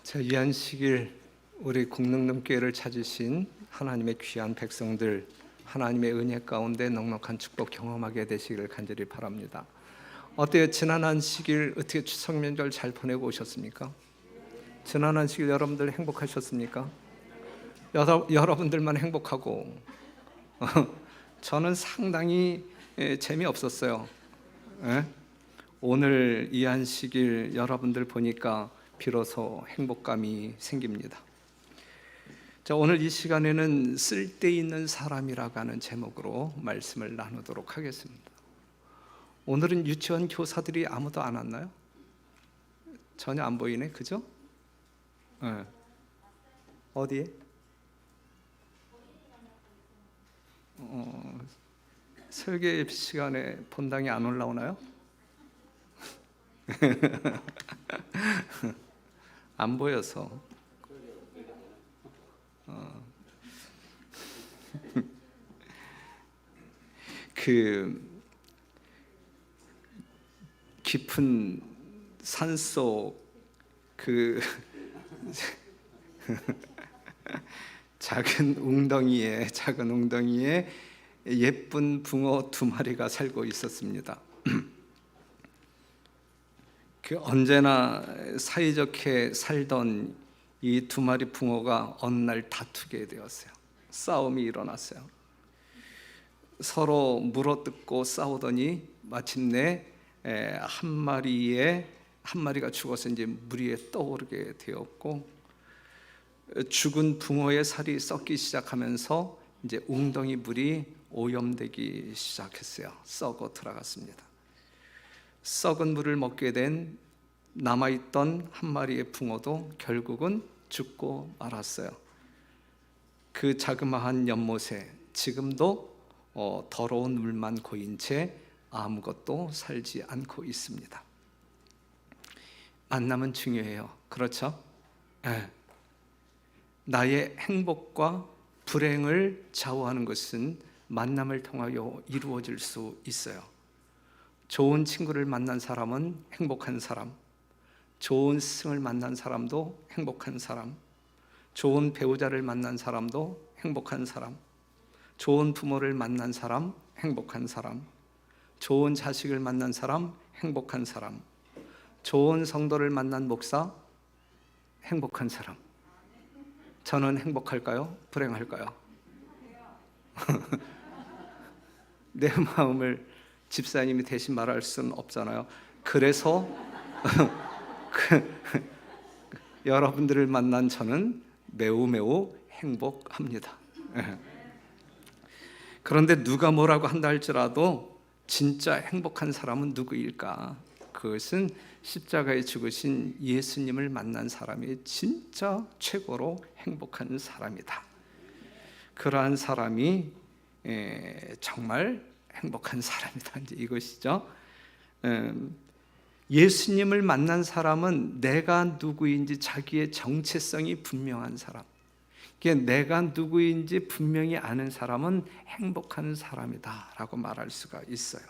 자, 이안식일 우리 국능능교회를 찾으신 하나님의 귀한 백성들, 하나님의 은혜 가운데 넉넉한 축복 경험하게 되시기를 간절히 바랍니다. 어때요? 지난 안식일 어떻게 추석 명절 잘 보내고 오셨습니까? 지난 안식일 여러분들 행복하셨습니까? 여러분들만 행복하고 저는 상당히 재미없었어요. 오늘 이 안식일 여러분들 보니까 비로소 행복감이 생깁니다. 자, 오늘 이 시간에는 쓸데있는 사람이라고 하는 제목으로 말씀을 나누도록 하겠습니다. 오늘은 유치원 교사들이 아무도 안 왔나요? 전혀 안 보이네, 그죠? 네. 어디에? 설계 시간에 본당이 안 올라오나요? 안 보여서. 그 깊은 산속 그 작은 웅덩이에 예쁜 붕어 두 마리가 살고 있었습니다. 그 언제나 사이좋게 살던 이 두 마리 붕어가 어느 날 다투게 되었어요. 싸움이 일어났어요. 서로 물어뜯고 싸우더니 마침내 한 마리가 죽어서 이제 물 위에 떠오르게 되었고, 죽은 붕어의 살이 썩기 시작하면서 이제 웅덩이 물이 오염되기 시작했어요. 썩어 들어갔습니다. 썩은 물을 먹게 된 남아있던 한 마리의 붕어도 결국은 죽고 말았어요. 그 자그마한 연못에 지금도 더러운 물만 고인 채 아무것도 살지 않고 있습니다. 만남은 중요해요. 그렇죠? 네. 나의 행복과 불행을 좌우하는 것은 만남을 통하여 이루어질 수 있어요. 좋은 친구를 만난 사람은 행복한 사람, 좋은 스승을 만난 사람도 행복한 사람, 좋은 배우자를 만난 사람도 행복한 사람, 좋은 부모를 만난 사람 행복한 사람, 좋은 자식을 만난 사람 행복한 사람, 좋은 성도를 만난 목사 행복한 사람. 저는 행복할까요? 불행할까요? 내 마음을 집사님이 대신 말할 수는 없잖아요. 그래서 여러분들을 만난 저는 매우 행복합니다. 그런데 누가 뭐라고 한다 할지라도 진짜 행복한 사람은 누구일까? 그것은 십자가에 죽으신 예수님을 만난 사람이 진짜 최고로 행복한 사람이다. 그러한 사람이 정말 행복한 사람이다. 이제 이것이죠. 예수님을 만난 사람은 내가 누구인지 자기의 정체성이 분명한 사람, 내가 누구인지 분명히 아는 사람은 행복한 사람이다 라고 말할 수가 있어요.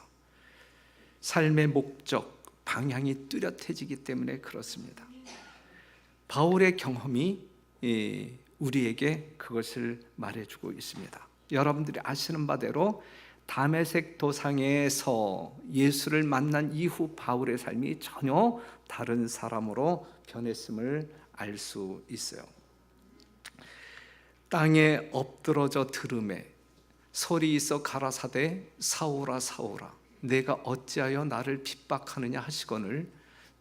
삶의 목적, 방향이 뚜렷해지기 때문에 그렇습니다. 바울의 경험이 우리에게 그것을 말해주고 있습니다. 여러분들이 아시는 바대로 다메섹 도상에서 예수를 만난 이후 바울의 삶이 전혀 다른 사람으로 변했음을 알 수 있어요. 땅에 엎드러져 들음에 소리 있어 가라사대 사울아 사울아 내가 어찌하여 나를 핍박하느냐 하시거늘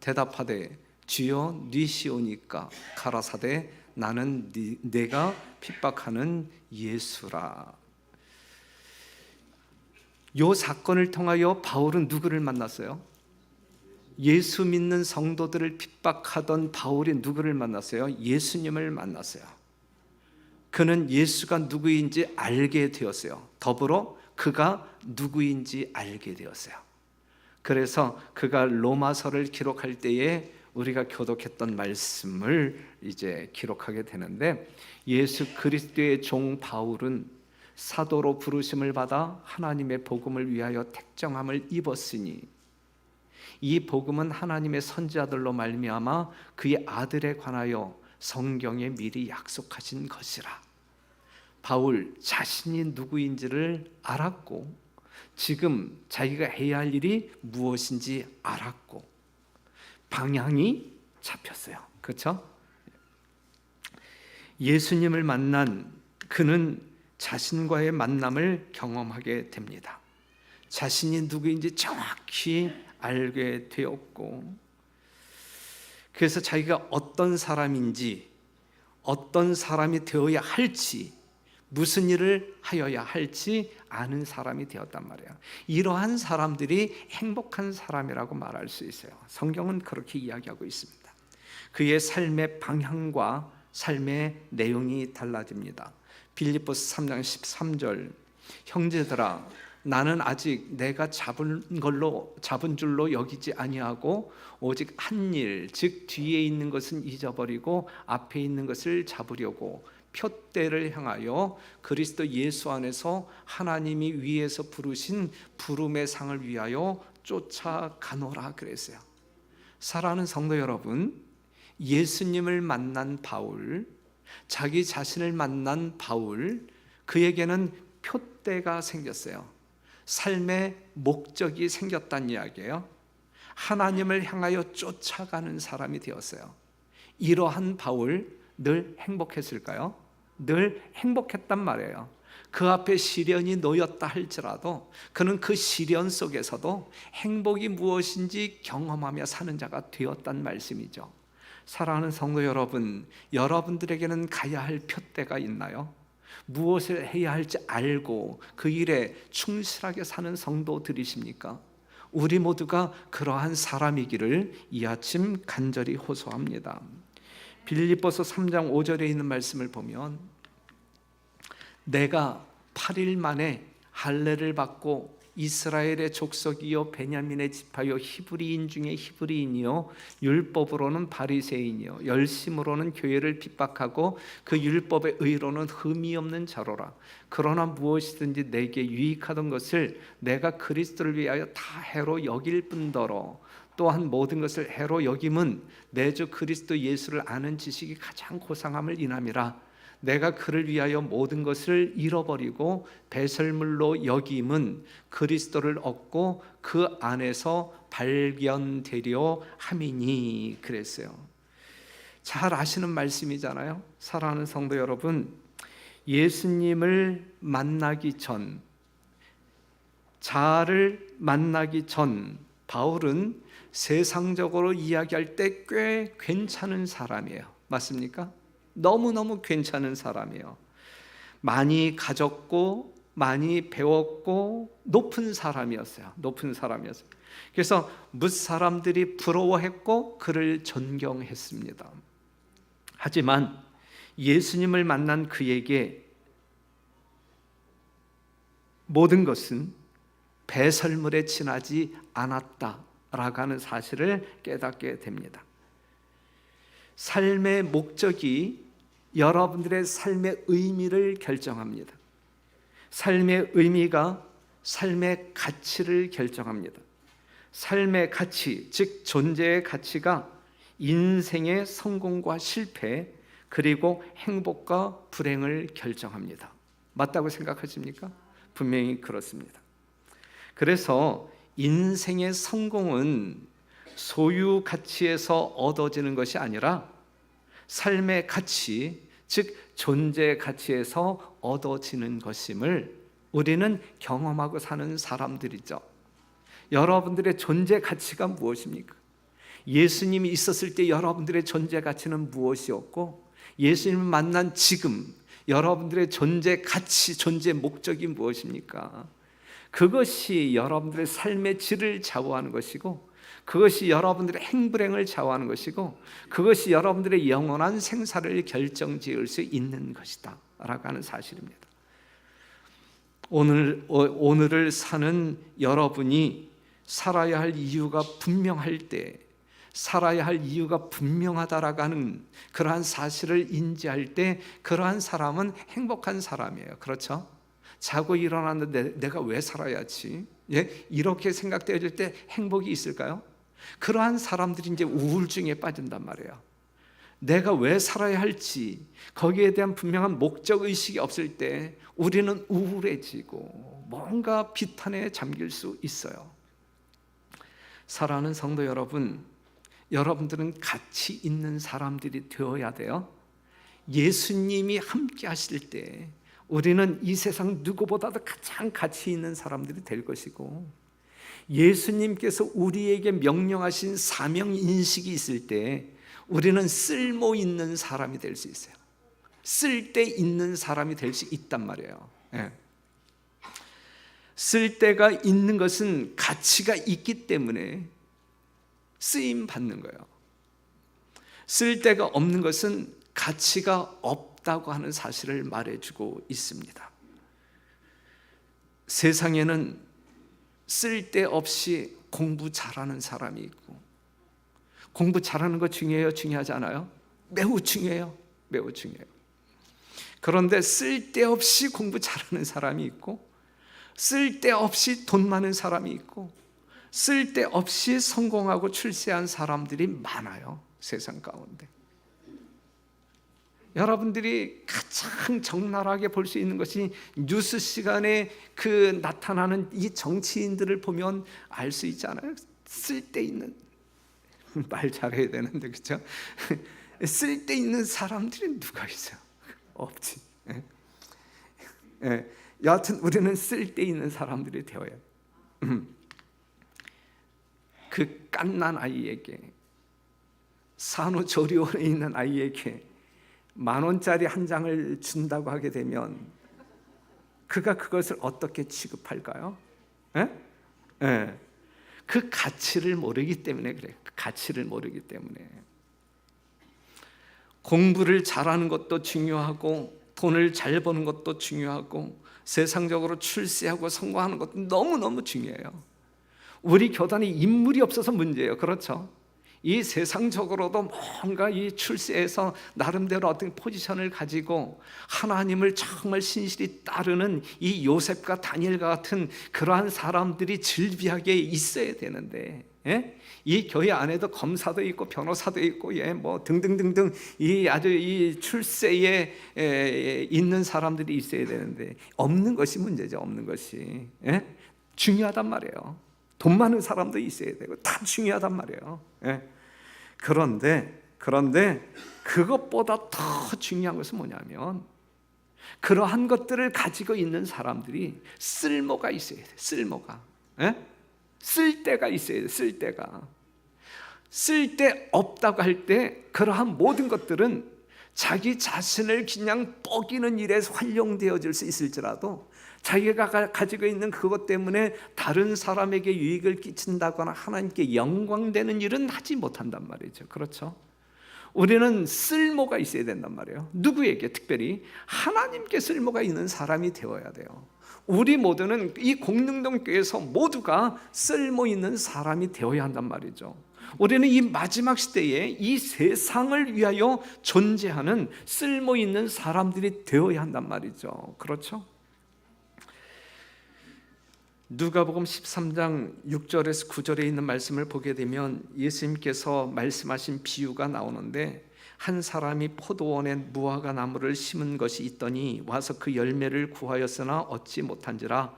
대답하되 주여 니시오니까 가라사대 나는 내가 핍박하는 예수라. 이 사건을 통하여 바울은 누구를 만났어요? 예수 믿는 성도들을 핍박하던 바울이 누구를 만났어요? 예수님을 만났어요. 그는 예수가 누구인지 알게 되었어요. 더불어 그가 누구인지 알게 되었어요. 그래서 그가 로마서를 기록할 때에 우리가 교독했던 말씀을 이제 기록하게 되는데, 예수 그리스도의 종 바울은 사도로 부르심을 받아 하나님의 복음을 위하여 택정함을 입었으니 이 복음은 하나님의 선지자들로 말미암아 그의 아들에 관하여 성경에 미리 약속하신 것이라. 바울 자신이 누구인지를 알았고 지금 자기가 해야 할 일이 무엇인지 알았고 방향이 잡혔어요. 그렇죠? 예수님을 만난 그는 자신과의 만남을 경험하게 됩니다. 자신이 누구인지 정확히 알게 되었고, 그래서 자기가 어떤 사람인지, 어떤 사람이 되어야 할지, 무슨 일을 하여야 할지 아는 사람이 되었단 말이에요. 이러한 사람들이 행복한 사람이라고 말할 수 있어요. 성경은 그렇게 이야기하고 있습니다. 그의 삶의 방향과 삶의 내용이 달라집니다. 빌립보서 3장 13절, 형제들아 나는 아직 내가 잡은 줄로 여기지 아니하고 오직 한 일, 즉 뒤에 있는 것은 잊어버리고 앞에 있는 것을 잡으려고 표대를 향하여 그리스도 예수 안에서 하나님이 위에서 부르신 부름의 상을 위하여 쫓아가노라 그랬어요. 사랑하는 성도 여러분, 예수님을 만난 바울, 자기 자신을 만난 바울, 그에게는 표대가 생겼어요. 삶의 목적이 생겼다는 이야기예요. 하나님을 향하여 쫓아가는 사람이 되었어요. 이러한 바울 늘 행복했을까요? 늘 행복했단 말이에요. 그 앞에 시련이 놓였다 할지라도 그는 그 시련 속에서도 행복이 무엇인지 경험하며 사는 자가 되었단 말씀이죠. 사랑하는 성도 여러분, 여러분들에게는 가야 할 표대가 있나요? 무엇을 해야 할지 알고 그 일에 충실하게 사는 성도들이십니까? 우리 모두가 그러한 사람이기를 이 아침 간절히 호소합니다. 빌립보서 3장 5절에 있는 말씀을 보면 내가 8일 만에 할례를 받고 이스라엘의 족속이요 베냐민의 지파요 히브리인 중에 히브리인이요 율법으로는 바리새인이요 열심으로는 교회를 핍박하고 그 율법의 의로는 흠이 없는 자로라. 그러나 무엇이든지 내게 유익하던 것을 내가 그리스도를 위하여 다 해로 여길 뿐더러 또한 모든 것을 해로 여김은 내 주 그리스도 예수를 아는 지식이 가장 고상함을 인함이라. 내가 그를 위하여 모든 것을 잃어버리고 배설물로 여김은 그리스도를 얻고 그 안에서 발견되려 함이니 그랬어요. 잘 아시는 말씀이잖아요. 사랑하는 성도 여러분, 예수님을 만나기 전, 자아를 만나기 전 바울은 세상적으로 이야기할 때 꽤 괜찮은 사람이에요. 맞습니까? 너무너무 괜찮은 사람이에요. 많이 가졌고 많이 배웠고 높은 사람이었어요. 그래서 무사람들이 부러워했고 그를 존경했습니다. 하지만 예수님을 만난 그에게 모든 것은 배설물에 지나지 않았다라고 하는 사실을 깨닫게 됩니다. 삶의 목적이 여러분들의 삶의 의미를 결정합니다. 삶의 의미가 삶의 가치를 결정합니다. 삶의 가치, 즉 존재의 가치가 인생의 성공과 실패, 그리고 행복과 불행을 결정합니다. 맞다고 생각하십니까? 분명히 그렇습니다. 그래서 인생의 성공은 소유 가치에서 얻어지는 것이 아니라 삶의 가치, 즉 존재의 가치에서 얻어지는 것임을 우리는 경험하고 사는 사람들이죠. 여러분들의 존재 가치가 무엇입니까? 예수님이 있었을 때 여러분들의 존재 가치는 무엇이었고, 예수님을 만난 지금 여러분들의 존재 가치, 존재 목적이 무엇입니까? 그것이 여러분들의 삶의 질을 좌우하는 것이고, 그것이 여러분들의 행불행을 좌우하는 것이고, 그것이 여러분들의 영원한 생사를 결정지을 수 있는 것이다 라고 하는 사실입니다. 오늘을 사는 여러분이 살아야 할 이유가 분명할 때, 살아야 할 이유가 분명하다라고 하는 그러한 사실을 인지할 때, 그러한 사람은 행복한 사람이에요. 그렇죠? 자고 일어났는데 내가 왜 살아야지? 이렇게 생각되어질 때 행복이 있을까요? 그러한 사람들이 이제 우울증에 빠진단 말이에요. 내가 왜 살아야 할지 거기에 대한 분명한 목적 의식이 없을 때 우리는 우울해지고 뭔가 비탄에 잠길 수 있어요. 사랑하는 성도 여러분, 여러분들은 가치 있는 사람들이 되어야 돼요. 예수님이 함께 하실 때 우리는 이 세상 누구보다도 가장 가치 있는 사람들이 될 것이고, 예수님께서 우리에게 명령하신 사명 인식이 있을 때 우리는 쓸모 있는 사람이 될 수 있어요. 쓸데 있는 사람이 될 수 있단 말이에요. 쓸데가 있는 것은 가치가 있기 때문에 쓰임 받는 거예요. 쓸데가 없는 것은 가치가 없다고 하는 사실을 말해주고 있습니다. 세상에는 쓸데없이 공부 잘하는 사람이 있고, 공부 잘하는 거 중요해요? 중요하지 않아요? 매우 중요해요. 매우 중요해요. 그런데 쓸데없이 공부 잘하는 사람이 있고, 쓸데없이 돈 많은 사람이 있고, 쓸데없이 성공하고 출세한 사람들이 많아요. 세상 가운데. 여러분들이 가장 적나라하게 볼 수 있는 것이 뉴스 시간에 그 나타나는 이 정치인들을 보면 알 수 있잖아요. 쓸데있는, 말 잘해야 되는데 그렇죠? 쓸데있는 사람들이 누가 있어요? 없지. 여하튼 우리는 쓸데있는 사람들이 되어야 해요. 그 갓난 아이에게, 산후조리원에 있는 아이에게 10,000원짜리 한 장을 준다고 하게 되면 그가 그것을 어떻게 취급할까요? 그 가치를 모르기 때문에 그래요. 그 가치를 모르기 때문에. 공부를 잘하는 것도 중요하고, 돈을 잘 버는 것도 중요하고, 세상적으로 출세하고 성공하는 것도 너무너무 중요해요. 우리 교단에 인물이 없어서 문제예요. 그렇죠? 이 세상적으로도 뭔가 이 출세해서 나름대로 어떤 포지션을 가지고 하나님을 정말 신실히 따르는 이 요셉과 다니엘과 같은 그러한 사람들이 즐비하게 있어야 되는데, 이 교회 안에도 검사도 있고 변호사도 있고 뭐 등등등등 이 아주 이 출세에 있는 사람들이 있어야 되는데 없는 것이 문제죠. 없는 것이 중요하단 말이에요. 돈 많은 사람도 있어야 되고 다 중요하단 말이에요. 그런데 그것보다 더 중요한 것은 뭐냐면, 그러한 것들을 가지고 있는 사람들이 쓸모가 있어야 돼. 쓸모가. 쓸데가 있어야 돼. 쓸데가. 쓸데 없다고 할 때 그러한 모든 것들은 자기 자신을 그냥 뻐기는 일에 활용되어질 수 있을지라도 자기가 가지고 있는 그것 때문에 다른 사람에게 유익을 끼친다거나 하나님께 영광되는 일은 하지 못한단 말이죠. 그렇죠? 우리는 쓸모가 있어야 된단 말이에요. 누구에게? 특별히 하나님께 쓸모가 있는 사람이 되어야 돼요. 우리 모두는 이 공릉동 교회에서 모두가 쓸모 있는 사람이 되어야 한단 말이죠. 우리는 이 마지막 시대에 이 세상을 위하여 존재하는 쓸모 있는 사람들이 되어야 한단 말이죠. 그렇죠? 누가복음 13장 6절에서 9절에 있는 말씀을 보게 되면 예수님께서 말씀하신 비유가 나오는데, 한 사람이 포도원에 무화과 나무를 심은 것이 있더니 와서 그 열매를 구하였으나 얻지 못한지라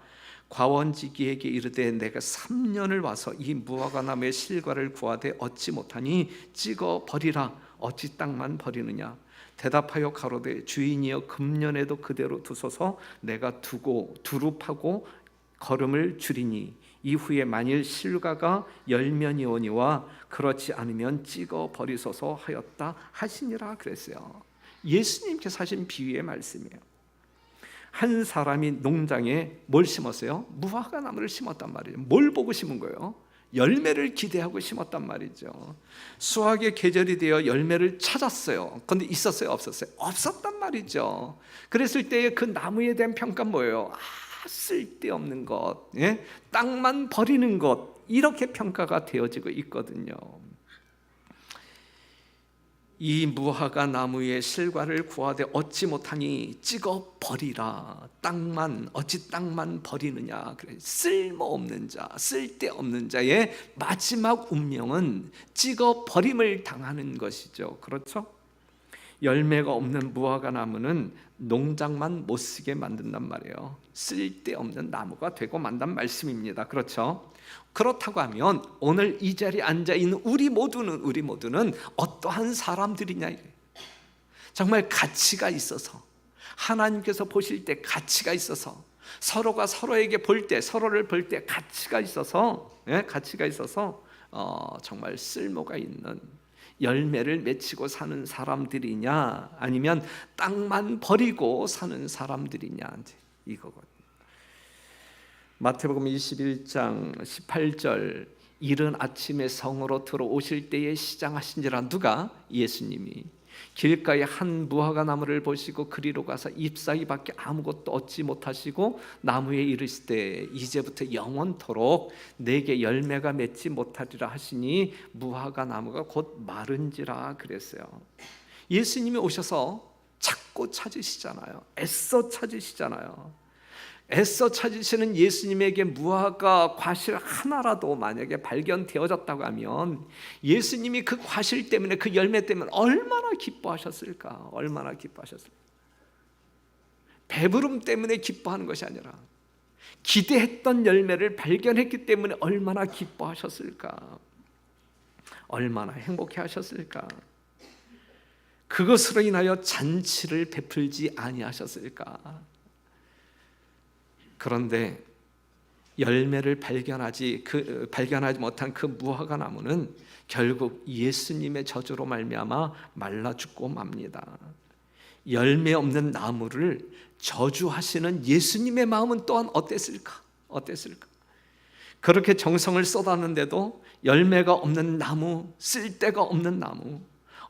과원지기에게 이르되 내가 3년을 와서 이 무화과 나무의 실과를 구하되 얻지 못하니 찍어 버리라. 어찌 땅만 버리느냐. 대답하여 가로되 주인이여 금년에도 그대로 두소서. 내가 두루 파고 거름을 줄이니 이후에 만일 실과가 열면이 오니와 그렇지 않으면 찍어 버리소서 하였다 하시니라 그랬어요. 예수님께서 하신 비유의 말씀이에요. 한 사람이 농장에 뭘 심었어요? 무화과 나무를 심었단 말이에요. 뭘 보고 심은 거예요? 열매를 기대하고 심었단 말이죠. 수확의 계절이 되어 열매를 찾았어요. 그런데 있었어요? 없었어요? 없었단 말이죠. 그랬을 때 그 나무에 대한 평가는 뭐예요? 쓸데없는 것, 땅만 버리는 것, 이렇게 평가가 되어지고 있거든요. 이 무화과 나무의 실과를 구하되 얻지 못하니 찍어 버리라. 어찌 땅만 버리느냐. 그래, 쓸모없는 자, 쓸데없는 자의 마지막 운명은 찍어 버림을 당하는 것이죠. 그렇죠? 열매가 없는 무화과 나무는 농장만 못 쓰게 만든단 말이에요. 쓸데없는 나무가 되고 만단 말씀입니다. 그렇죠? 그렇다고 하면 오늘 이 자리에 앉아 있는 우리 모두는 어떠한 사람들이냐, 정말 가치가 있어서, 하나님께서 보실 때 가치가 있어서, 서로가 서로에게 서로를 볼 때 가치가 있어서, 정말 쓸모가 있는 열매를 맺히고 사는 사람들이냐, 아니면 땅만 버리고 사는 사람들이냐, 이거거든요. 마태복음 21장 18절, 이른 아침에 성으로 들어오실 때에 시장하신지라. 누가? 예수님이. 길가에 한 무화과 나무를 보시고 그리로 가서 잎사귀밖에 아무것도 얻지 못하시고 나무에 이르실 때 이제부터 영원토록 내게 열매가 맺지 못하리라 하시니 무화과 나무가 곧 마른지라 그랬어요. 예수님이 오셔서 찾고 찾으시잖아요. 애써 찾으시잖아요. 애써 찾으시는 예수님에게 무화과 과실 하나라도 만약에 발견되어졌다고 하면 예수님이 그 과실 때문에, 그 열매 때문에 얼마나 기뻐하셨을까? 얼마나 기뻐하셨을까? 배부름 때문에 기뻐하는 것이 아니라 기대했던 열매를 발견했기 때문에 얼마나 기뻐하셨을까? 얼마나 행복해 하셨을까? 그것으로 인하여 잔치를 베풀지 아니하셨을까? 그런데 열매를 발견하지 못한 그 무화과 나무는 결국 예수님의 저주로 말미암아 말라 죽고 맙니다. 열매 없는 나무를 저주하시는 예수님의 마음은 또한 어땠을까? 그렇게 정성을 쏟았는데도 열매가 없는 나무, 쓸데가 없는 나무,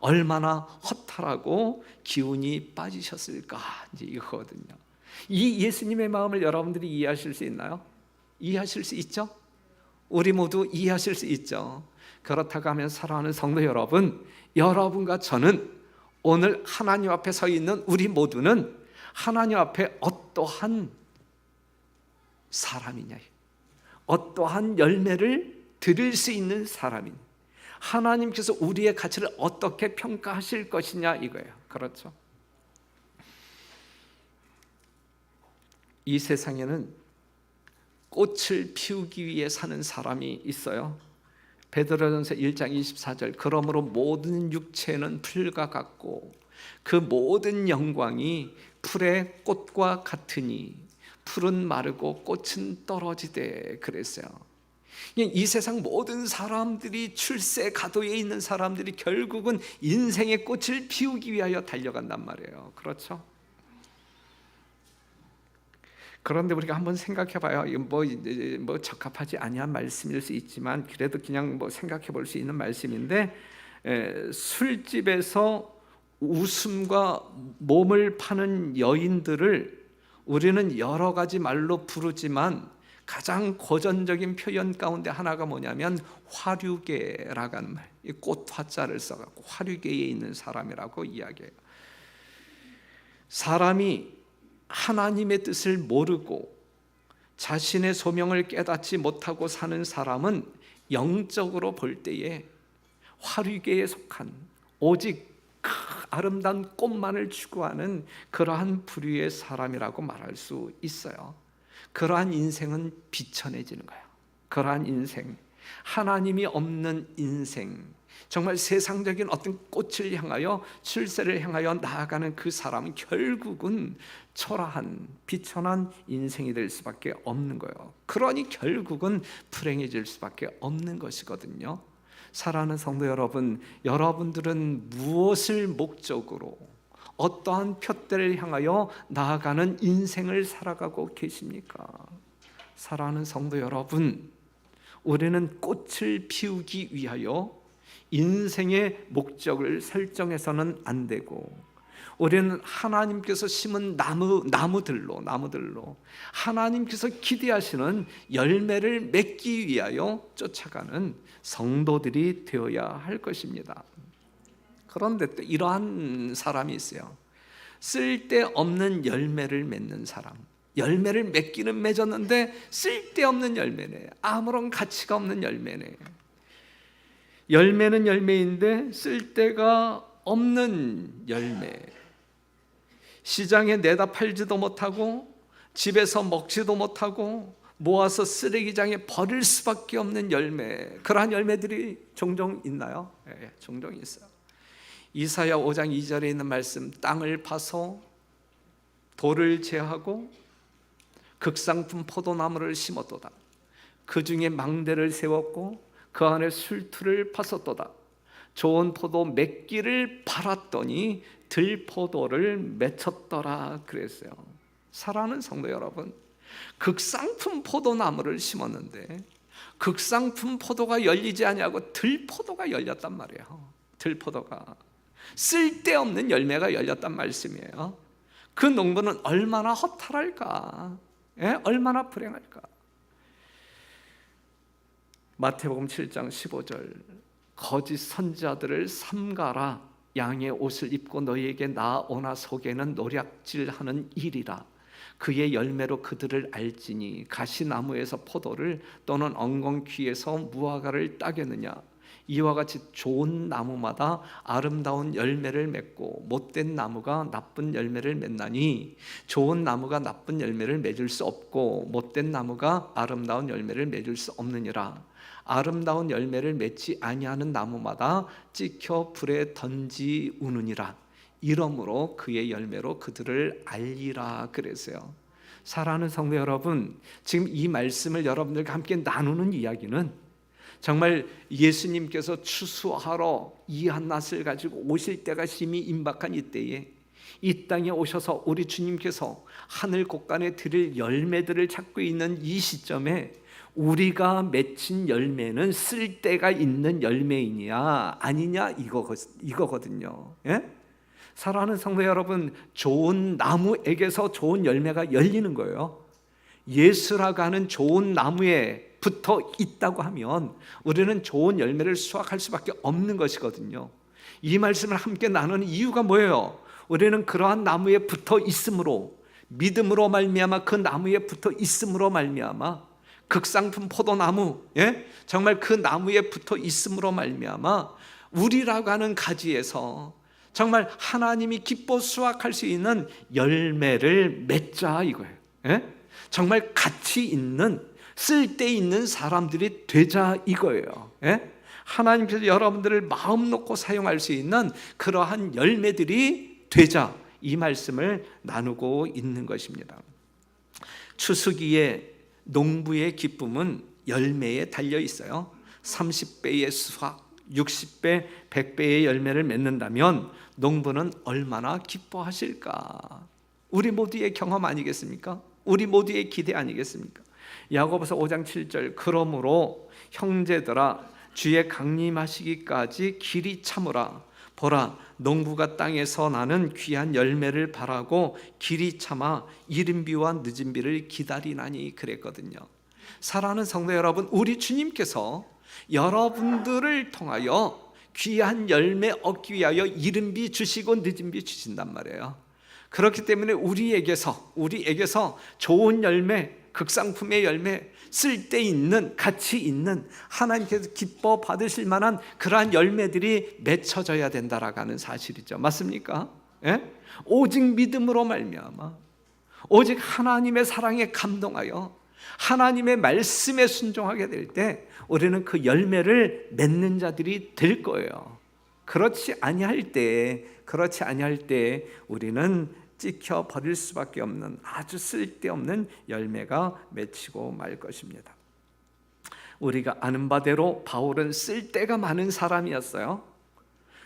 얼마나 허탈하고 기운이 빠지셨을까? 이제 이거거든요. 이 예수님의 마음을 여러분들이 이해하실 수 있나요? 이해하실 수 있죠? 우리 모두 이해하실 수 있죠? 그렇다고 하면 사랑하는 성도 여러분, 여러분과 저는 오늘 하나님 앞에 서 있는 우리 모두는 하나님 앞에 어떠한 사람이냐, 어떠한 열매를 드릴 수 있는 사람이냐, 하나님께서 우리의 가치를 어떻게 평가하실 것이냐, 이거예요. 그렇죠? 이 세상에는 꽃을 피우기 위해 사는 사람이 있어요. 베드로전서 1장 24절, 그러므로 모든 육체는 풀과 같고 그 모든 영광이 풀의 꽃과 같으니 풀은 마르고 꽃은 떨어지되 그랬어요. 이 세상 모든 사람들이, 출세 가도에 있는 사람들이 결국은 인생의 꽃을 피우기 위하여 달려간단 말이에요. 그렇죠? 그런데 우리가 한번 생각해봐요. 뭐 적합하지 아니한 말씀일 수 있지만 그래도 그냥 생각해볼 수 있는 말씀인데, 술집에서 웃음과 몸을 파는 여인들을 우리는 여러 가지 말로 부르지만 가장 고전적인 표현 가운데 하나가 뭐냐면 화류계라고 하는 말, 꽃 화자를 써갖고 화류계에 있는 사람이라고 이야기해요. 사람이 하나님의 뜻을 모르고 자신의 소명을 깨닫지 못하고 사는 사람은 영적으로 볼 때에 화류계에 속한 오직 그 아름다운 꽃만을 추구하는 그러한 부류의 사람이라고 말할 수 있어요. 그러한 인생은 비천해지는 거예요. 그러한 인생, 하나님이 없는 인생, 정말 세상적인 어떤 꽃을 향하여, 출세를 향하여 나아가는 그 사람은 결국은 초라한 비천한 인생이 될 수밖에 없는 거예요. 그러니 결국은 불행해질 수밖에 없는 것이거든요. 사랑하는 성도 여러분, 여러분들은 무엇을 목적으로 어떠한 표대를 향하여 나아가는 인생을 살아가고 계십니까? 사랑하는 성도 여러분, 우리는 꽃을 피우기 위하여 인생의 목적을 설정해서는 안 되고, 우리는 하나님께서 심은 나무들로 하나님께서 기대하시는 열매를 맺기 위하여 쫓아가는 성도들이 되어야 할 것입니다. 그런데 또 이러한 사람이 있어요. 쓸데없는 열매를 맺는 사람. 열매를 맺기는 맺었는데 쓸데없는 열매네. 아무런 가치가 없는 열매네. 열매는 열매인데 쓸데가 없는 열매, 시장에 내다 팔지도 못하고 집에서 먹지도 못하고 모아서 쓰레기장에 버릴 수밖에 없는 열매, 그러한 열매들이 종종 있나요? 네, 종종 있어요. 이사야 5장 2절에 있는 말씀, 땅을 파서 돌을 제하고 극상품 포도나무를 심었도다. 그 중에 망대를 세웠고 그 안에 술투를 파섰도다. 좋은 포도 몇 기를 팔았더니 들포도를 맺혔더라 그랬어요. 사랑하는 성도 여러분, 극상품 포도나무를 심었는데 극상품 포도가 열리지 아니하고 들포도가 열렸단 말이에요. 들포도가 쓸데없는 열매가 열렸단 말씀이에요. 그 농부는 얼마나 허탈할까, 얼마나 불행할까. 마태복음 7장 15절, 거짓 선지자들을 삼가라. 양의 옷을 입고 너희에게 나오나 속에는 노략질하는 일이라. 그의 열매로 그들을 알지니 가시나무에서 포도를 또는 엉겅퀴에서 무화과를 따겠느냐. 이와 같이 좋은 나무마다 아름다운 열매를 맺고 못된 나무가 나쁜 열매를 맺나니 좋은 나무가 나쁜 열매를 맺을 수 없고 못된 나무가 아름다운 열매를 맺을 수 없느니라. 아름다운 열매를 맺지 아니하는 나무마다 찍혀 불에 던지우느니라. 이러므로 그의 열매로 그들을 알리라 그랬어요. 사랑하는 성도 여러분, 지금 이 말씀을 여러분들과 함께 나누는 이야기는 정말 예수님께서 추수하러 이 한낫을 가지고 오실 때가 심히 임박한 이때에 이 땅에 오셔서 우리 주님께서 하늘 곳간에 드릴 열매들을 찾고 있는 이 시점에 우리가 맺힌 열매는 쓸데가 있는 열매이냐 아니냐 이거거든요. 예? 사랑하는 성도 여러분, 좋은 나무에게서 좋은 열매가 열리는 거예요. 예수라고 하는 좋은 나무에 붙어 있다고 하면 우리는 좋은 열매를 수확할 수밖에 없는 것이거든요. 이 말씀을 함께 나누는 이유가 뭐예요? 우리는 그러한 나무에 붙어 있으므로, 믿음으로 말미암아 그 나무에 붙어 있음으로 말미암아 극상품 포도나무, 정말 그 나무에 붙어 있음으로 말미암아 우리라고 하는 가지에서 정말 하나님이 기뻐 수확할 수 있는 열매를 맺자 이거예요. 정말 가치 있는, 쓸데있는 사람들이 되자 이거예요. 하나님께서 여러분들을 마음 놓고 사용할 수 있는 그러한 열매들이 되자, 이 말씀을 나누고 있는 것입니다. 추수기에 농부의 기쁨은 열매에 달려 있어요. 30배의 수확, 60배, 100배의 열매를 맺는다면 농부는 얼마나 기뻐하실까? 우리 모두의 경험 아니겠습니까? 우리 모두의 기대 아니겠습니까? 야고보서 5장 7절, 그러므로 형제들아 주의 강림하시기까지 길이 참으라. 보라, 농부가 땅에서 나는 귀한 열매를 바라고 길이 참아 이른 비와 늦은 비를 기다리나니 그랬거든요. 사랑하는 성도 여러분, 우리 주님께서 여러분들을 통하여 귀한 열매 얻기 위하여 이른 비 주시고 늦은 비 주신단 말이에요. 그렇기 때문에 우리에게서 좋은 열매, 극상품의 열매, 쓸데있는, 가치 있는, 하나님께서 기뻐 받으실 만한 그러한 열매들이 맺혀져야 된다라고 하는 사실이죠. 맞습니까? 오직 믿음으로 말미암아, 오직 하나님의 사랑에 감동하여 하나님의 말씀에 순종하게 될 때 우리는 그 열매를 맺는 자들이 될 거예요. 그렇지 아니할 때 우리는 찍혀 버릴 수밖에 없는 아주 쓸데없는 열매가 맺히고 말 것입니다. 우리가 아는 바대로 바울은 쓸데가 많은 사람이었어요.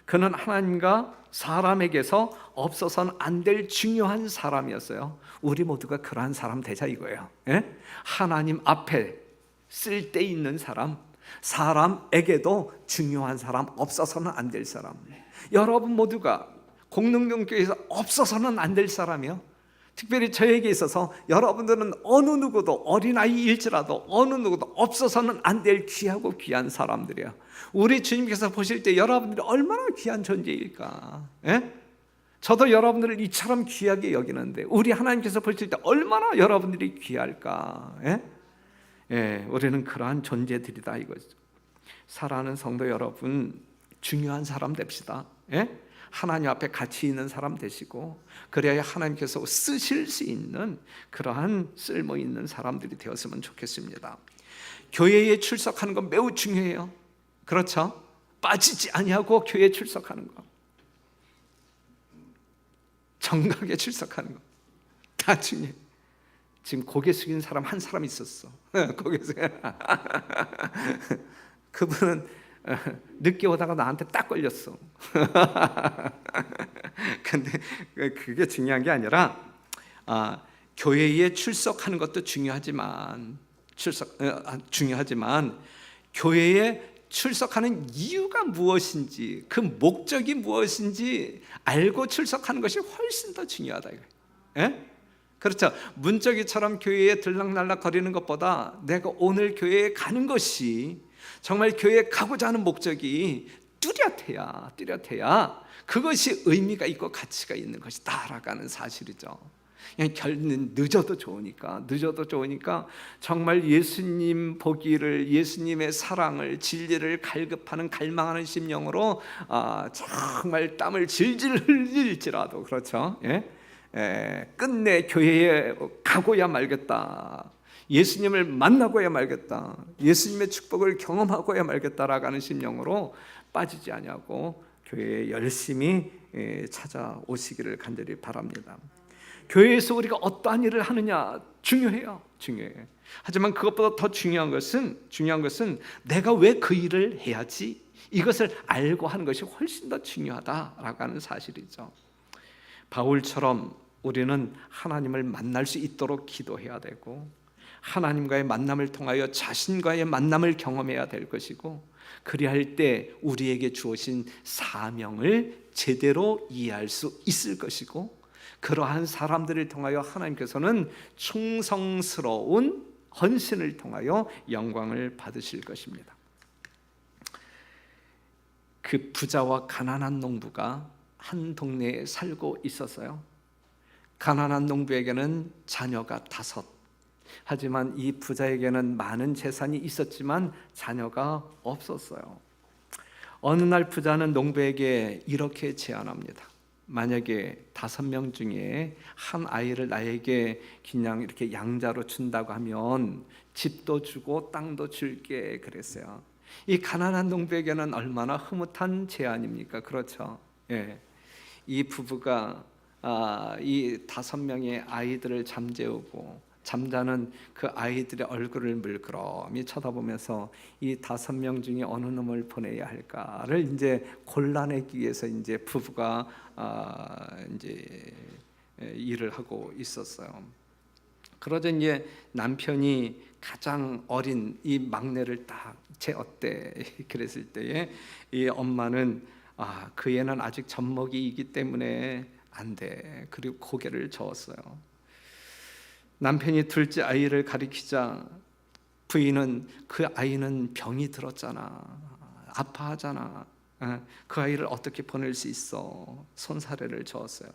그는 하나님과 사람에게서 없어서는 안 될 중요한 사람이었어요. 우리 모두가 그러한 사람 되자 이거예요. 하나님 앞에 쓸데있는 사람, 사람에게도 중요한 사람, 없어서는 안 될 사람. 여러분 모두가 공동경교에서 없어서는 안 될 사람이요. 특별히 저에게 있어서 여러분들은 어느 누구도, 어린아이일지라도 어느 누구도 없어서는 안 될 귀하고 귀한 사람들이에요. 우리 주님께서 보실 때 여러분들이 얼마나 귀한 존재일까? 저도 여러분들을 이처럼 귀하게 여기는데 우리 하나님께서 보실 때 얼마나 여러분들이 귀할까? 우리는 그러한 존재들이다 이거죠. 사랑하는 성도 여러분, 중요한 사람 됩시다. 예? 하나님 앞에 가치 있는 사람 되시고, 그래야 하나님께서 쓰실 수 있는 그러한 쓸모 있는 사람들이 되었으면 좋겠습니다. 교회에 출석하는 건 매우 중요해요. 그렇죠? 빠지지 아니하고 교회에 출석하는 거, 정각에 출석하는 거 다 중요해. 지금 고개 숙인 사람 한 사람 있었어. 고개 숙인 그분은 늦게 오다가 나한테 딱 걸렸어. 근데 그게 중요한 게 아니라, 교회에 출석하는 것도 중요하지만 교회에 출석하는 이유가 무엇인지, 그 목적이 무엇인지 알고 출석하는 것이 훨씬 더 중요하다 이거예요. 예? 그렇죠. 문짝이처럼 교회에 들락날락 거리는 것보다 내가 오늘 교회에 가는 것이 정말 교회에 가고자 하는 목적이 뚜렷해야 그것이 의미가 있고 가치가 있는 것이다라고 하는 사실이죠. 그냥 늦어도 좋으니까 정말 예수님 보기를, 예수님의 사랑을, 진리를 갈급하는 갈망하는 심령으로 정말 땀을 질질 흘릴지라도, 그렇죠. 끝내 교회에 가고야 말겠다, 예수님을 만나고야 말겠다, 예수님의 축복을 경험하고야 말겠다라고 하는 심령으로 빠지지 아니하고 교회에 열심히 찾아오시기를 간절히 바랍니다. 교회에서 우리가 어떠한 일을 하느냐 중요해요. 하지만 그것보다 더 중요한 것은 내가 왜 그 일을 해야지, 이것을 알고 하는 것이 훨씬 더 중요하다라고 하는 사실이죠. 바울처럼 우리는 하나님을 만날 수 있도록 기도해야 되고, 하나님과의 만남을 통하여 자신과의 만남을 경험해야 될 것이고, 그리할 때 우리에게 주어진 사명을 제대로 이해할 수 있을 것이고, 그러한 사람들을 통하여 하나님께서는 충성스러운 헌신을 통하여 영광을 받으실 것입니다. 그 부자와 가난한 농부가 한 동네에 살고 있었어요. 가난한 농부에게는 자녀가 5, 하지만 이 부자에게는 많은 재산이 있었지만 자녀가 없었어요. 어느 날 부자는 농부에게 이렇게 제안합니다. 만약에 5명 중에 한 아이를 나에게 그냥 이렇게 양자로 준다고 하면 집도 주고 땅도 줄게 그랬어요. 이 가난한 농부에게는 얼마나 흐뭇한 제안입니까? 그렇죠. 이 부부가 이 5명의 아이들을 잠재우고 잠자는 그 아이들의 얼굴을 물끄러미 쳐다보면서 이 5명 중에 어느 놈을 보내야 할까를 이제 골라내기 위해서 이제 부부가 이제 일을 하고 있었어요. 그러자 이제 남편이 가장 어린 이 막내를 딱 쟤 어때? 그랬을 때에 이 엄마는 그 애는 아직 젖먹이이기 때문에 안 돼. 그리고 고개를 저었어요. 남편이 둘째 아이를 가리키자 부인은 그 아이는 병이 들었잖아, 아파하잖아, 그 아이를 어떻게 보낼 수 있어? 손사래를 저었어요.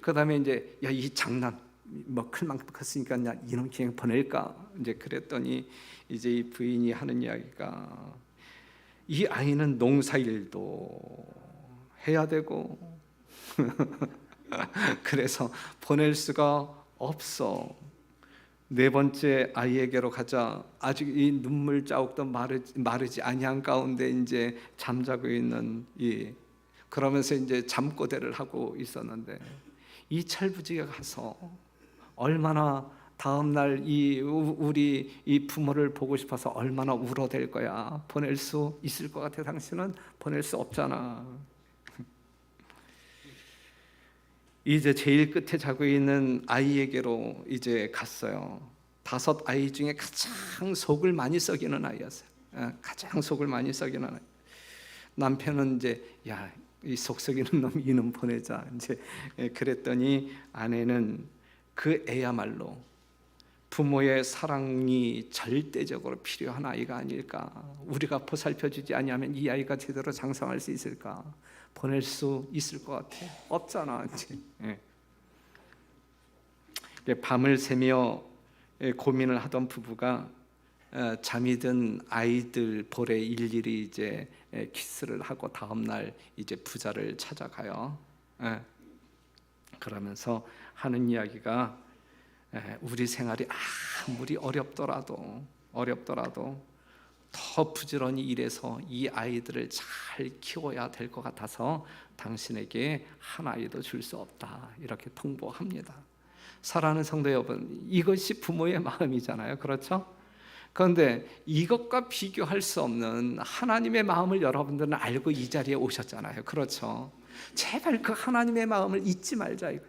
그 다음에 이제 야, 이 장난 뭐 클 만큼 컸으니까 야, 이놈 그냥 보낼까? 이제 그랬더니 이제 이 부인이 하는 이야기가, 이 아이는 농사일도 해야 되고 그래서 보낼 수가 없어. 4번째 아이에게로 가자. 아직 이 눈물 자국도 마르지 아니한 가운데 이제 잠자고 있는 그러면서 이제 잠꼬대를 하고 있었는데, 이 철부지가 가서 얼마나 다음 날 우리 이 부모를 보고 싶어서 얼마나 울어댈 거야. 보낼 수 있을 것 같아? 당신은 보낼 수 없잖아. 이제 제일 끝에 자고 있는 아이에게로 이제 갔어요. 5 아이 중에 가장 속을 많이 썩이는 아이였어요. 가장 속을 많이 썩이는 아이. 남편은 이제 야, 이 속 썩이는 놈 이놈 보내자. 이제 그랬더니 아내는 그 애야말로 부모의 사랑이 절대적으로 필요한 아이가 아닐까. 우리가 보살펴주지 아니하면 이 아이가 제대로 장성할 수 있을까? 보낼 수 있을 것 같아? 없잖아. 이제 밤을 새며 고민을 하던 부부가 잠이 든 아이들 볼에 일일이 이제 키스를 하고 다음 날 이제 부자를 찾아가요. 그러면서 하는 이야기가 우리 생활이 아무리 어렵더라도 더 부지런히 일해서 이 아이들을 잘 키워야 될 것 같아서 당신에게 한 아이도 줄 수 없다, 이렇게 통보합니다. 사랑하는 성도 여러분, 이것이 부모의 마음이잖아요. 그렇죠? 그런데 이것과 비교할 수 없는 하나님의 마음을 여러분들은 알고 이 자리에 오셨잖아요. 그렇죠? 제발 그 하나님의 마음을 잊지 말자, 이거.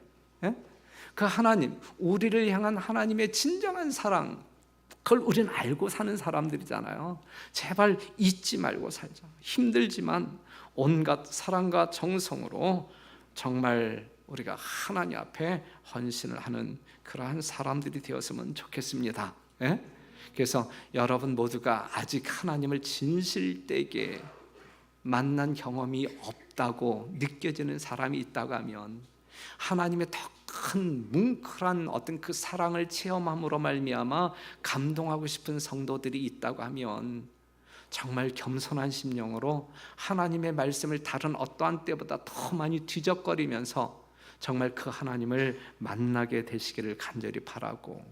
그 하나님, 우리를 향한 하나님의 진정한 사랑, 그걸 우리는 알고 사는 사람들이잖아요. 제발 잊지 말고 살자. 힘들지만 온갖 사랑과 정성으로 정말 우리가 하나님 앞에 헌신을 하는 그러한 사람들이 되었으면 좋겠습니다. 그래서 여러분 모두가 아직 하나님을 진실되게 만난 경험이 없다고 느껴지는 사람이 있다고 하면, 하나님의 더 큰 뭉클한 어떤 그 사랑을 체험함으로 말미암아 감동하고 싶은 성도들이 있다고 하면, 정말 겸손한 심령으로 하나님의 말씀을 다른 어떠한 때보다 더 많이 뒤적거리면서 정말 그 하나님을 만나게 되시기를 간절히 바라고,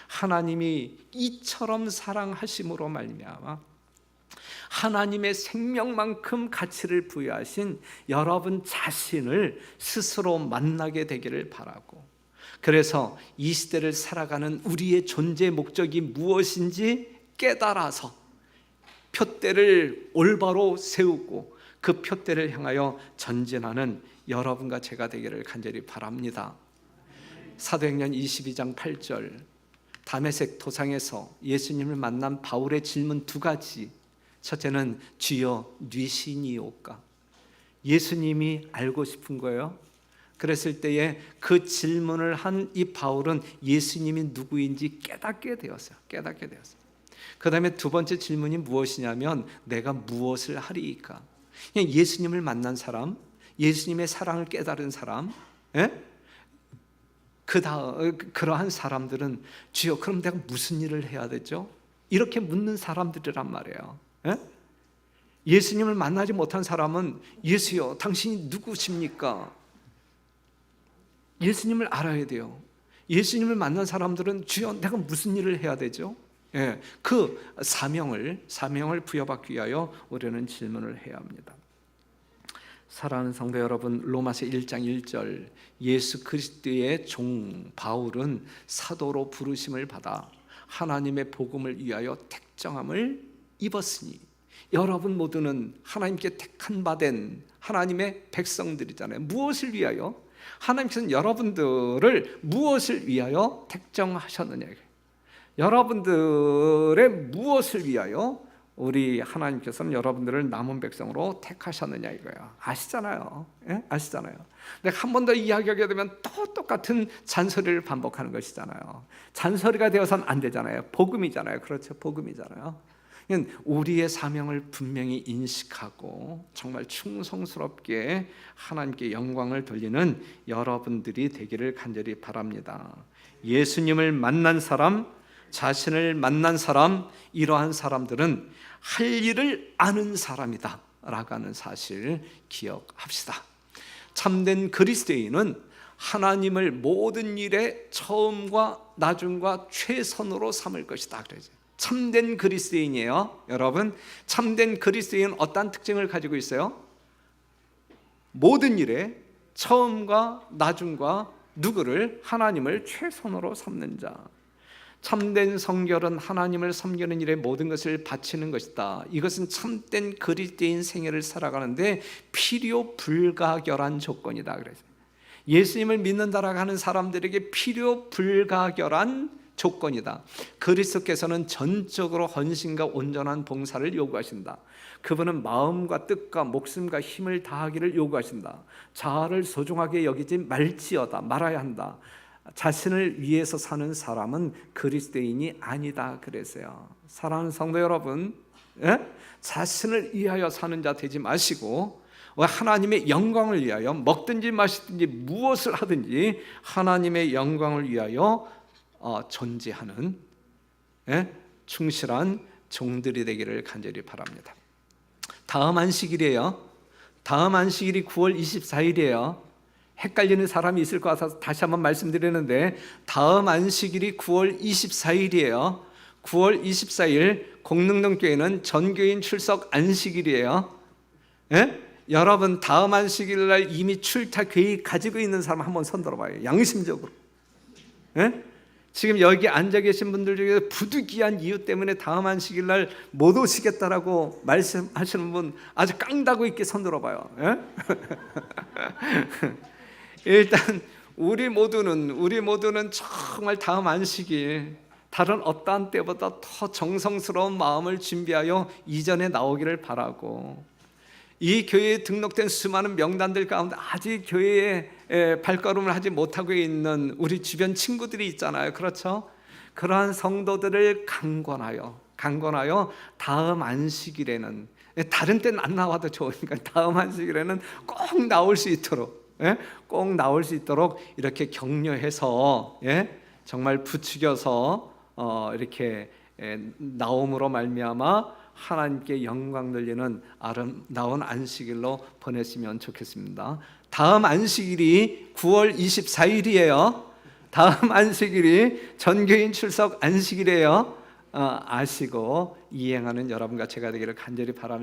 하나님이 이처럼 사랑하심으로 말미암아 하나님의 생명만큼 가치를 부여하신 여러분 자신을 스스로 만나게 되기를 바라고, 그래서 이 시대를 살아가는 우리의 존재 목적이 무엇인지 깨달아서 표대를 올바로 세우고 그 표대를 향하여 전진하는 여러분과 제가 되기를 간절히 바랍니다. 사도행전 22장 8절, 다메섹 도상에서 예수님을 만난 바울의 질문 두 가지. 첫째는 주여 뉘시니오까? 예수님이 알고 싶은 거예요. 그랬을 때에 그 질문을 한 이 바울은 예수님이 누구인지 깨닫게 되었어요. 그 다음에 두 번째 질문이 무엇이냐면, 내가 무엇을 하리이까? 그냥 예수님을 만난 사람, 예수님의 사랑을 깨달은 사람, 그러한 사람들은 주여 그럼 내가 무슨 일을 해야 되죠? 이렇게 묻는 사람들이란 말이에요. 예수님을 만나지 못한 사람은 예수여 당신이 누구십니까? 예수님을 알아야 돼요. 예수님을 만난 사람들은 주여 내가 무슨 일을 해야 되죠? 그 사명을 부여받기 위하여 우리는 질문을 해야 합니다. 사랑하는 성도 여러분, 로마서 1장 1절, 예수 그리스도의 종 바울은 사도로 부르심을 받아 하나님의 복음을 위하여 택정함을 입었으니, 여러분 모두는 하나님께 택한 바 된 하나님의 백성들이잖아요. 무엇을 위하여? 하나님께서는 여러분들을 무엇을 위하여 택정하셨느냐, 여러분들의 무엇을 위하여 우리 하나님께서는 여러분들을 남은 백성으로 택하셨느냐 이거야. 아시잖아요. 아시잖아요. 근데 한 번 더 이야기하게 되면 또 똑같은 잔소리를 반복하는 것이잖아요. 잔소리가 되어서는 안 되잖아요. 복음이잖아요. 그렇죠. 복음이잖아요. 우리의 사명을 분명히 인식하고 정말 충성스럽게 하나님께 영광을 돌리는 여러분들이 되기를 간절히 바랍니다. 예수님을 만난 사람, 자신을 만난 사람, 이러한 사람들은 할 일을 아는 사람이다 라고 하는 사실 기억합시다. 참된 그리스도인은 하나님을 모든 일의 처음과 나중과 최선으로 삼을 것이다. 그러죠. 참된 그리스도인이에요. 여러분, 참된 그리스도인은 어떤 특징을 가지고 있어요? 모든 일의 처음과 나중과 누구를? 하나님을 최선으로 삼는 자. 참된 성결은 하나님을 섬기는 일에 모든 것을 바치는 것이다. 이것은 참된 그리스도인 생애를 살아가는데 필요 불가결한 조건이다. 그래서 예수님을 믿는다라고 하는 사람들에게 필요 불가결한 조건이다. 그리스도께서는 전적으로 헌신과 온전한 봉사를 요구하신다. 그분은 마음과 뜻과 목숨과 힘을 다하기를 요구하신다. 자아를 소중하게 여기지 말아야 한다. 자신을 위해서 사는 사람은 그리스도인이 아니다 그랬어요. 사랑하는 성도 여러분, 자신을 위하여 사는 자 되지 마시고 하나님의 영광을 위하여 먹든지 마시든지 무엇을 하든지 하나님의 영광을 위하여 존재하는 충실한 종들이 되기를 간절히 바랍니다. 다음 안식일이에요. 다음 안식일이 9월 24일이에요. 헷갈리는 사람이 있을 것 같아서 다시 한번 말씀드리는데, 다음 안식일이 9월 24일이에요. 9월 24일 공릉동교회는 전교인 출석 안식일이에요. 예? 여러분 다음 안식일 날 이미 출타 계획 가지고 있는 사람 한번 손 들어봐요. 양심적으로. 예? 지금 여기 앉아 계신 분들 중에 부득이한 이유 때문에 다음 안식일 날 못 오시겠다라고 말씀하시는 분 아주 깡다구 있게 손 들어봐요. 예? 일단 우리 모두는 정말 다음 안식일 다른 어떠한 때보다 더 정성스러운 마음을 준비하여 이전에 나오기를 바라고, 이 교회에 등록된 수많은 명단들 가운데 아직 교회에 발걸음을 하지 못하고 있는 우리 주변 친구들이 있잖아요. 그렇죠? 그러한 성도들을 강권하여 다음 안식일에는, 다른 때는 안 나와도 좋으니까 다음 안식일에는 꼭 나올 수 있도록, 꼭 나올 수 있도록 이렇게 격려해서, 정말 부추겨서 이렇게 나옴으로 말미암아 하나님께 영광 돌리는 아름다운 안식일로 보냈으면 좋겠습니다. 다음 안식일이 9월 24일이에요. 다음 안식일이 전교인 출석 안식일이에요. 아시고 이행하는 여러분과 제가 되기를 간절히 바랍니다.